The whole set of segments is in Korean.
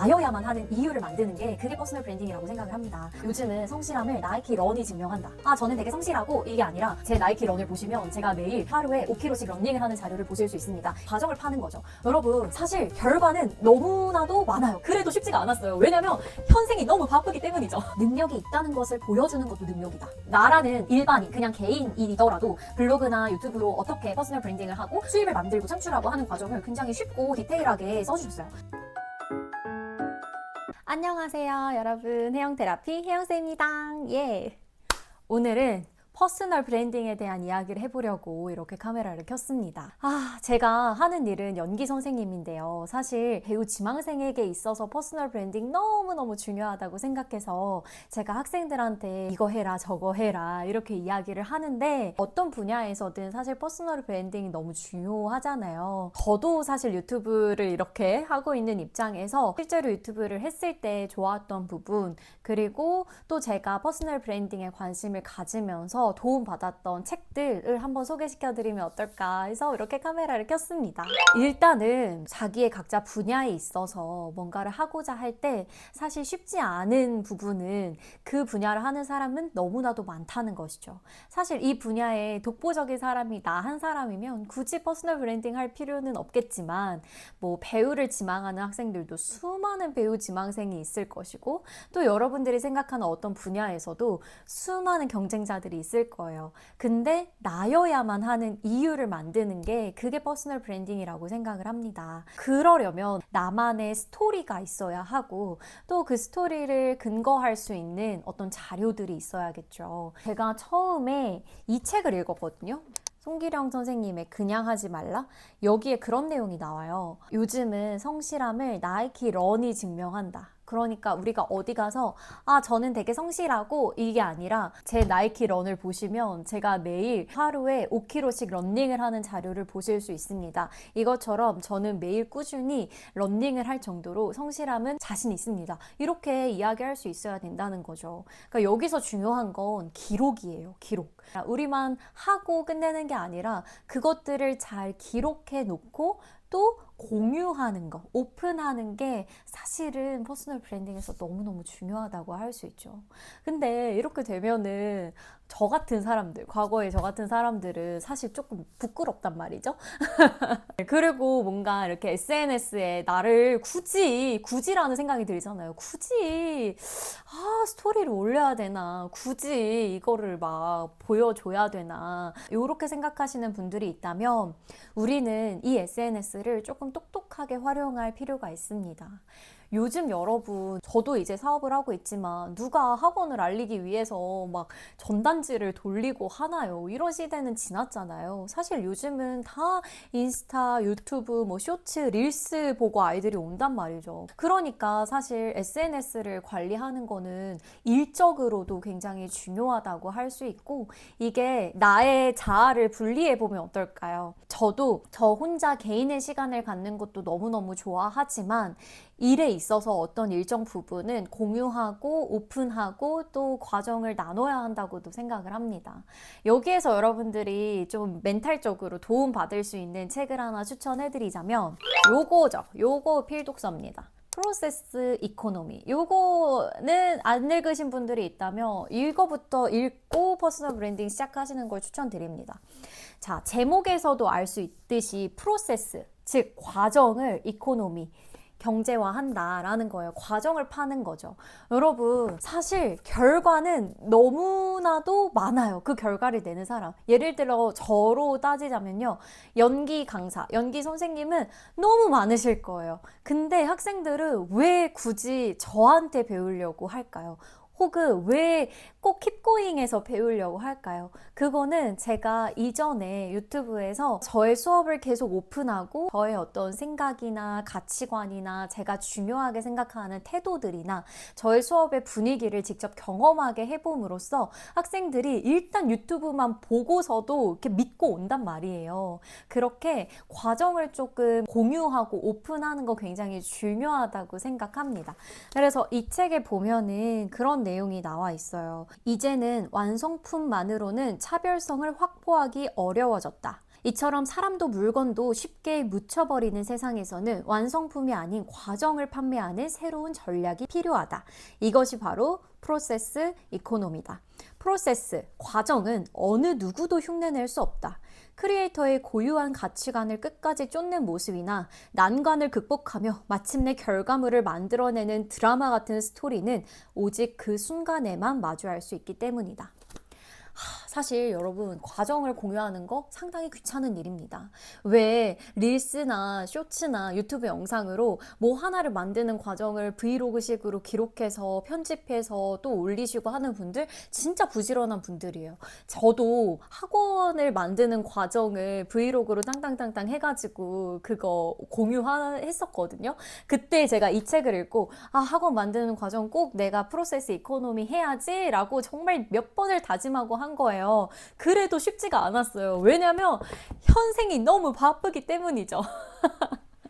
나여야만 하는 이유를 만드는 게 그게 퍼스널 브랜딩이라고 생각을 합니다. 요즘은 성실함을 나이키 런이 증명한다. 저는 되게 성실하고 이게 아니라 제 나이키 런을 보시면 제가 매일 하루에 5km씩 런닝을 하는 자료를 보실 수 있습니다. 과정을 파는 거죠. 여러분 사실 결과는 너무나도 많아요. 그래도 쉽지가 않았어요. 왜냐면 현생이 너무 바쁘기 때문이죠. 능력이 있다는 것을 보여주는 것도 능력이다. 나라는 일반인, 그냥 개인이더라도 블로그나 유튜브로 어떻게 퍼스널 브랜딩을 하고 수입을 만들고 창출하고 하는 과정을 굉장히 쉽고 디테일하게 써주셨어요. 안녕하세요 여러분, 해영테라피 해영쌤입니다. 예. 오늘은 퍼스널 브랜딩에 대한 이야기를 해보려고 이렇게 카메라를 켰습니다. 제가 하는 일은 연기 선생님인데요. 사실 배우 지망생에게 있어서 퍼스널 브랜딩 너무너무 중요하다고 생각해서 제가 학생들한테 이거 해라 저거 해라 이렇게 이야기를 하는데, 어떤 분야에서든 사실 퍼스널 브랜딩이 너무 중요하잖아요. 저도 사실 유튜브를 이렇게 하고 있는 입장에서 실제로 유튜브를 했을 때 좋았던 부분, 그리고 또 제가 퍼스널 브랜딩에 관심을 가지면서 도움받았던 책들을 한번 소개시켜드리면 어떨까 해서 이렇게 카메라를 켰습니다. 일단은 자기의 각자 분야에 있어서 뭔가를 하고자 할 때 사실 쉽지 않은 부분은 그 분야를 하는 사람은 너무나도 많다는 것이죠. 사실 이 분야에 독보적인 사람이 나 한 사람이면 굳이 퍼스널 브랜딩 할 필요는 없겠지만, 뭐 배우를 지망하는 학생들도 수많은 배우 지망생이 있을 것이고, 또 여러분들이 생각하는 어떤 분야에서도 수많은 경쟁자들이 있을 거예요. 근데 나여야만 하는 이유를 만드는 게 그게 퍼스널 브랜딩이라고 생각을 합니다. 그러려면 나만의 스토리가 있어야 하고, 또 그 스토리를 근거할 수 있는 어떤 자료들이 있어야겠죠. 제가 처음에 이 책을 읽었거든요. 송기령 선생님의 그냥 하지 말라? 여기에 그런 내용이 나와요. 요즘은 성실함을 나이키 런이 증명한다. 그러니까 우리가 어디 가서 저는 되게 성실하고 이게 아니라, 제 나이키 런을 보시면 제가 매일 하루에 5km씩 런닝을 하는 자료를 보실 수 있습니다. 이것처럼 저는 매일 꾸준히 런닝을 할 정도로 성실함은 자신 있습니다. 이렇게 이야기할 수 있어야 된다는 거죠. 그러니까 여기서 중요한 건 기록이에요. 기록. 우리만 하고 끝내는 게 아니라 그것들을 잘 기록해 놓고 또 공유하는 거, 오픈하는 게 사실은 퍼스널 브랜딩에서 너무너무 중요하다고 할 수 있죠. 근데 이렇게 되면은 저 같은 사람들, 과거에 저 같은 사람들은 사실 조금 부끄럽단 말이죠. 그리고 뭔가 이렇게 SNS에 나를 굳이라는 생각이 들잖아요. 굳이 스토리를 올려야 되나, 굳이 이거를 막 보여줘야 되나, 이렇게 생각하시는 분들이 있다면, 우리는 이 SNS를 조금 똑똑하게 활용할 필요가 있습니다. 요즘 여러분, 저도 이제 사업을 하고 있지만 누가 학원을 알리기 위해서 막 전단지를 돌리고 하나요? 이런 시대는 지났잖아요. 사실 요즘은 다 인스타, 유튜브, 뭐 쇼츠, 릴스 보고 아이들이 온단 말이죠. 그러니까 사실 SNS를 관리하는 거는 일적으로도 굉장히 중요하다고 할 수 있고, 이게 나의 자아를 분리해보면 어떨까요? 저도 저 혼자 개인의 시간을 갖는 것도 너무너무 좋아하지만, 일에 있어서 어떤 일정 부분은 공유하고 오픈하고 또 과정을 나눠야 한다고도 생각을 합니다. 여기에서 여러분들이 좀 멘탈적으로 도움받을 수 있는 책을 하나 추천해드리자면 요거죠. 요거 필독서입니다. 프로세스 이코노미. 요거는 안 읽으신 분들이 있다면 이거부터 읽고 퍼스널 브랜딩 시작하시는 걸 추천드립니다. 자, 제목에서도 알 수 있듯이 프로세스, 즉 과정을 이코노미, 경제화한다라는 거예요. 과정을 파는 거죠. 여러분, 사실 결과는 너무나도 많아요. 그 결과를 내는 사람. 예를 들어 저로 따지자면요, 연기 강사, 연기 선생님은 너무 많으실 거예요. 근데 학생들은 왜 굳이 저한테 배우려고 할까요? 혹은 왜 꼭 킵고잉에서 배우려고 할까요? 그거는 제가 이전에 유튜브에서 저의 수업을 계속 오픈하고 저의 어떤 생각이나 가치관이나 제가 중요하게 생각하는 태도들이나 저의 수업의 분위기를 직접 경험하게 해봄으로써 학생들이 일단 유튜브만 보고서도 이렇게 믿고 온단 말이에요. 그렇게 과정을 조금 공유하고 오픈하는 거 굉장히 중요하다고 생각합니다. 그래서 이 책에 보면은 그런 내용이 나와 있어요. 이제는 완성품만으로는 차별성을 확보하기 어려워졌다. 이처럼 사람도 물건도 쉽게 묻혀버리는 세상에서는 완성품이 아닌 과정을 판매하는 새로운 전략이 필요하다. 이것이 바로 프로세스 이코노미다. 프로세스, 과정은 어느 누구도 흉내낼 수 없다. 크리에이터의 고유한 가치관을 끝까지 쫓는 모습이나 난관을 극복하며 마침내 결과물을 만들어내는 드라마 같은 스토리는 오직 그 순간에만 마주할 수 있기 때문이다. 사실 여러분, 과정을 공유하는 거 상당히 귀찮은 일입니다. 왜 릴스나 쇼츠나 유튜브 영상으로 뭐 하나를 만드는 과정을 브이로그식으로 기록해서 편집해서 또 올리시고 하는 분들 진짜 부지런한 분들이에요. 저도 학원을 만드는 과정을 브이로그로 땅땅땅땅 해가지고 그거 공유했었거든요. 그때 제가 이 책을 읽고 학원 만드는 과정 꼭 내가 프로세스 이코노미 해야지 라고 정말 몇 번을 다짐하고 한 거예요. 그래도 쉽지가 않았어요. 왜냐면 현생이 너무 바쁘기 때문이죠.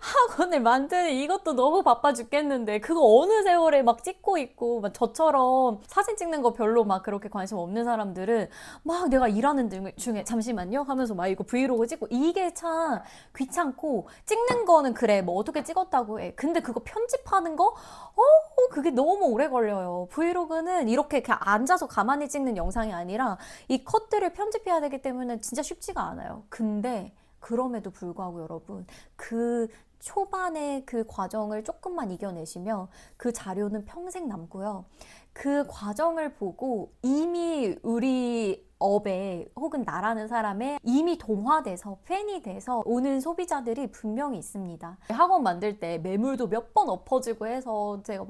학원을 만드는 이것도 너무 바빠 죽겠는데 그거 어느 세월에 막 찍고 있고, 막 저처럼 사진 찍는 거 별로 막 그렇게 관심 없는 사람들은 막 내가 일하는 중에 잠시만요 하면서 막 이거 브이로그 찍고, 이게 참 귀찮고, 찍는 거는 그래 뭐 어떻게 찍었다고 해. 근데 그거 편집하는 거 그게 너무 오래 걸려요. 브이로그는 이렇게 그냥 앉아서 가만히 찍는 영상이 아니라 이 컷들을 편집해야 되기 때문에 진짜 쉽지가 않아요. 근데 그럼에도 불구하고 여러분, 그 초반의 그 과정을 조금만 이겨내시면 그 자료는 평생 남고요. 그 과정을 보고 이미 우리 업에 혹은 나라는 사람의 이미 동화돼서 팬이 돼서 오는 소비자들이 분명히 있습니다. 학원 만들 때 매물도 몇 번 엎어지고 해서 제가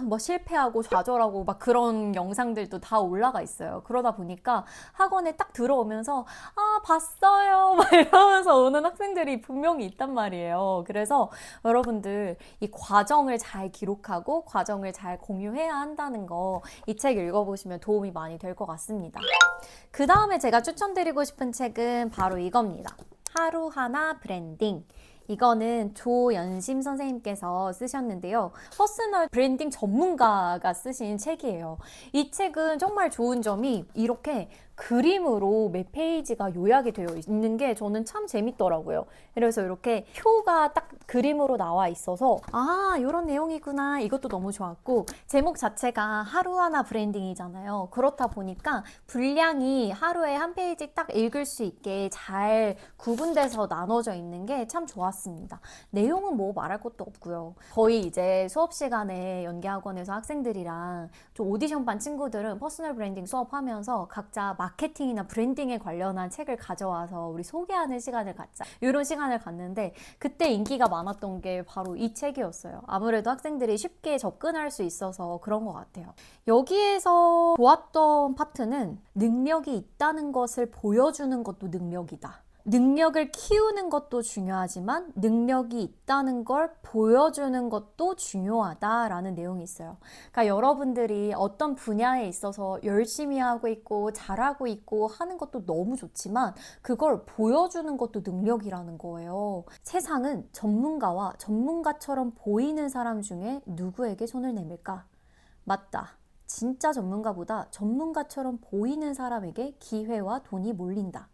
뭐 실패하고 좌절하고 막 그런 영상들도 다 올라가 있어요. 그러다 보니까 학원에 딱 들어오면서 봤어요 막 이러면서 오는 학생들이 분명히 있단 말이에요. 그래서 여러분들 이 과정을 잘 기록하고 과정을 잘 공유해야 한다는 거, 이 책 읽어보시면 도움이 많이 될 것 같습니다. 그 다음에 제가 추천드리고 싶은 책은 바로 이겁니다. 하루하나 브랜딩. 이거는 조연심 선생님께서 쓰셨는데요. 퍼스널 브랜딩 전문가가 쓰신 책이에요. 이 책은 정말 좋은 점이 이렇게 그림으로 몇 페이지가 요약이 되어 있는 게 저는 참 재밌더라고요. 그래서 이렇게 표가 딱 그림으로 나와 있어서 이런 내용이구나, 이것도 너무 좋았고, 제목 자체가 하루하나 브랜딩이잖아요. 그렇다 보니까 분량이 하루에 한 페이지 딱 읽을 수 있게 잘 구분돼서 나눠져 있는 게 참 좋았습니다. 내용은 뭐 말할 것도 없고요. 저희 이제 수업 시간에 연기학원에서 학생들이랑 좀 오디션 반 친구들은 퍼스널 브랜딩 수업하면서 각자 마케팅이나 브랜딩에 관련한 책을 가져와서 우리 소개하는 시간을 갖자, 이런 시간을 갖는데, 그때 인기가 많았던 게 바로 이 책이었어요. 아무래도 학생들이 쉽게 접근할 수 있어서 그런 것 같아요. 여기에서 좋았던 파트는 능력이 있다는 것을 보여주는 것도 능력이다. 능력을 키우는 것도 중요하지만 능력이 있다는 걸 보여주는 것도 중요하다라는 내용이 있어요. 그러니까 여러분들이 어떤 분야에 있어서 열심히 하고 있고 잘하고 있고 하는 것도 너무 좋지만 그걸 보여주는 것도 능력이라는 거예요. 세상은 전문가와 전문가처럼 보이는 사람 중에 누구에게 손을 내밀까? 맞다. 진짜 전문가보다 전문가처럼 보이는 사람에게 기회와 돈이 몰린다.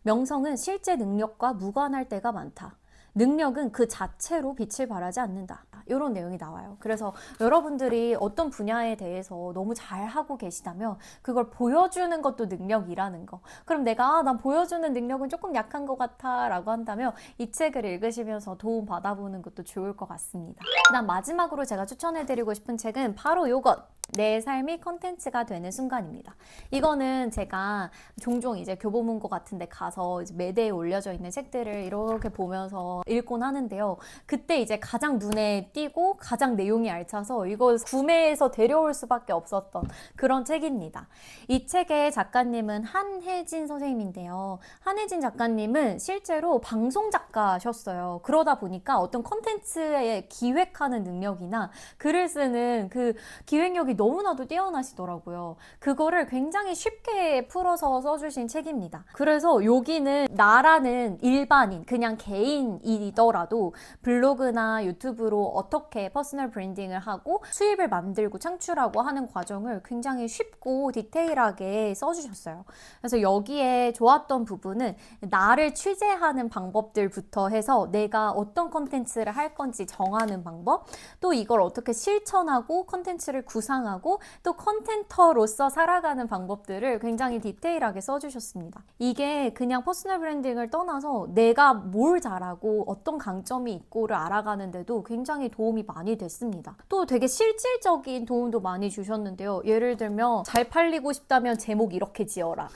명성은 실제 능력과 무관할 때가 많다. 능력은 그 자체로 빛을 발하지 않는다. 이런 내용이 나와요. 그래서 여러분들이 어떤 분야에 대해서 너무 잘하고 계시다면 그걸 보여주는 것도 능력이라는 거. 그럼 내가 난 보여주는 능력은 조금 약한 것 같아 라고 한다면 이 책을 읽으시면서 도움 받아보는 것도 좋을 것 같습니다. 그다음 마지막으로 제가 추천해드리고 싶은 책은 바로 요것! 내 삶이 컨텐츠가 되는 순간입니다. 이거는 제가 종종 이제 교보문고 같은 데 가서 이제 매대에 올려져 있는 책들을 이렇게 보면서 읽곤 하는데요. 그때 이제 가장 눈에 띄고 가장 내용이 알차서 이걸 구매해서 데려올 수밖에 없었던 그런 책입니다. 이 책의 작가님은 한혜진 선생님인데요. 한혜진 작가님은 실제로 방송 작가셨어요. 그러다 보니까 어떤 컨텐츠에 기획하는 능력이나 글을 쓰는 그 기획력이 너무나도 뛰어나시더라고요. 그거를 굉장히 쉽게 풀어서 써주신 책입니다. 그래서 여기는 나라는 일반인, 그냥 개인이더라도 블로그나 유튜브로 어떻게 퍼스널 브랜딩을 하고 수입을 만들고 창출하고 하는 과정을 굉장히 쉽고 디테일하게 써주셨어요. 그래서 여기에 좋았던 부분은 나를 취재하는 방법들부터 해서 내가 어떤 컨텐츠를 할 건지 정하는 방법, 또 이걸 어떻게 실천하고 컨텐츠를 구상하고 또 컨텐터로서 살아가는 방법들을 굉장히 디테일하게 써주셨습니다. 이게 그냥 퍼스널 브랜딩을 떠나서 내가 뭘 잘하고 어떤 강점이 있고를 알아가는데도 굉장히 도움이 많이 됐습니다. 또 되게 실질적인 도움도 많이 주셨는데요. 예를 들면 잘 팔리고 싶다면 제목 이렇게 지어라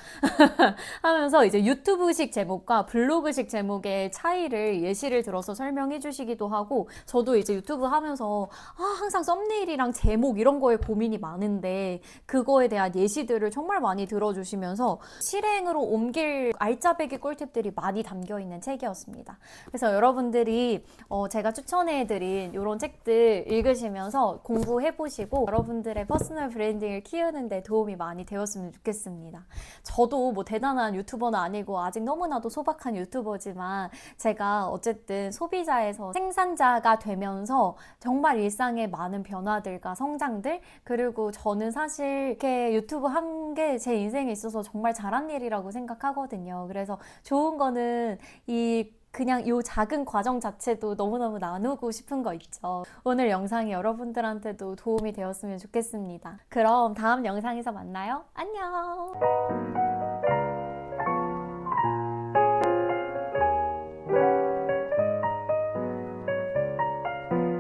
하면서 이제 유튜브식 제목과 블로그식 제목의 차이를 예시를 들어서 설명해 주시기도 하고, 저도 이제 유튜브 하면서 항상 썸네일이랑 제목 이런 거에 고민이 많은데 그거에 대한 예시들을 정말 많이 들어주시면서 실행으로 옮길 알짜배기 꿀팁들이 많이 담겨있는 책이었습니다. 그래서 여러분들이 제가 추천해드린 이런 책들 읽으시면서 공부해보시고 여러분들의 퍼스널 브랜딩을 키우는 데 도움이 많이 되었으면 좋겠습니다. 저도 뭐 대단한 유튜버는 아니고 아직 너무나도 소박한 유튜버지만 제가 어쨌든 소비자에서 생산자가 되면서 정말 일상의 많은 변화들과 성장들, 그리고 저는 사실 이렇게 유튜브 한 게 제 인생에 있어서 정말 잘한 일이라고 생각하거든요. 그래서 좋은 거는 그냥 이 작은 과정 자체도 너무너무 나누고 싶은 거 있죠. 오늘 영상이 여러분들한테도 도움이 되었으면 좋겠습니다. 그럼 다음 영상에서 만나요. 안녕!